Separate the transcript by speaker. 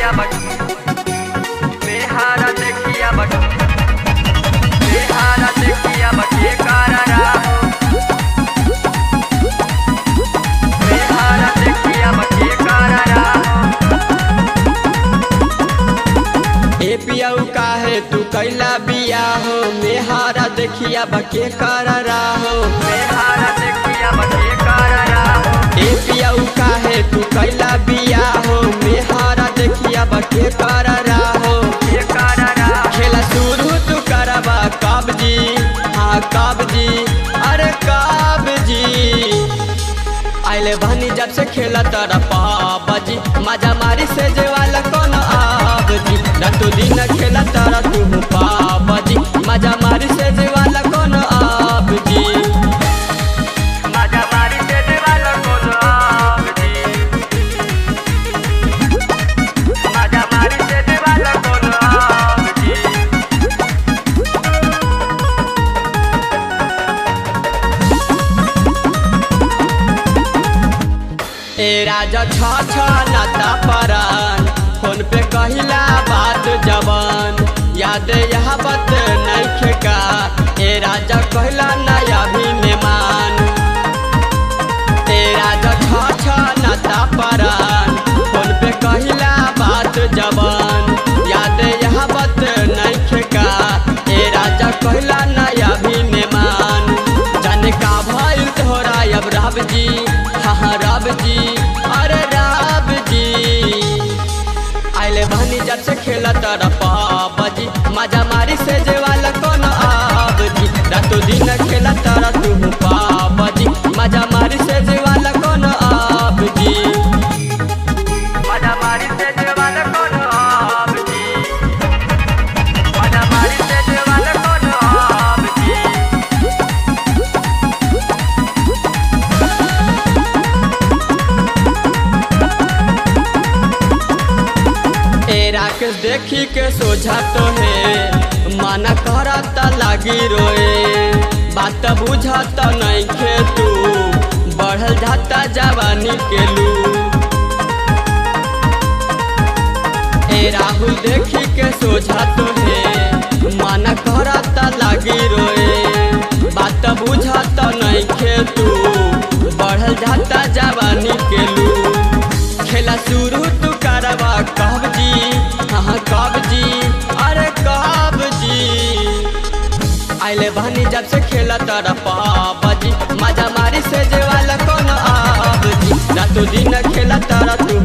Speaker 1: देखिया बट मेहारा देखिया बट मेहारा देखिया बट ये कारा हो मेहारा देखिया बट ये कारा
Speaker 2: ए पियाऊ काहे तू कैला बिया हो मेहारा देखिया बके करारा हो
Speaker 1: मेहारा देखिया बट ये कारा हो
Speaker 2: ए पियाऊ काहे तू कैला बिया हो मेहारा देखिया बके करारा हो
Speaker 1: ये कारा
Speaker 2: खेला शुरू तू करबा काबजी हाँ काबजी अरे काबजी आइले बहनी जब से खेला तारा पाबाजी मजा मारी से जेवाला कौन आबजी रातों दिन खेला तारा तू पाबाजी मजा मारी से जेवाला कौन आबजी
Speaker 1: मजा मारी से देवाला कोन आबजी मजा मारी से देवाला कोन आबजी
Speaker 2: ए राजा छा नाता परान फोन पे कहिला बात जवान याद यह बात नहीं खेका ए राजा कहला नया भी मेहमान ए राजा छा नाता परान फोन पे कहिला बात जवान याद यह बात नहीं खेका ए राजा कहला नया भी मेहमान जाने का भइल तोहरा अब राब जी हाँ राब जी अरे राब जी आइले बहनी जब से खेला तारा पाबाजी मजा मारी से जेवाला कौन आबजी रातों दिन खेला तारा तू पाबाजी मजा मारी से जेवाला कौन आबजी
Speaker 1: मजा मारी से देवाला कोन आबजी मजा मारी से देवाला कोन आबजी
Speaker 2: ए राकेश देखी के सोझा तो है माना करता लागी रोए बात बुझाता नहीं खे तू बढ़ल जाता जवानी के लू ए राहुल देखी के सोझा तो है माना करता लागी रोए बात बुझाता नहीं खे तू बढ़ल जाता जवानी के लू खेला शुरू तू करवा काबजी हाँ काबजी अरे काबजी आइले बहनी जब से खेला तारा पाबाजी मजा मारी से जेवाला कौन आबजी रातों दिन खेला तारा तू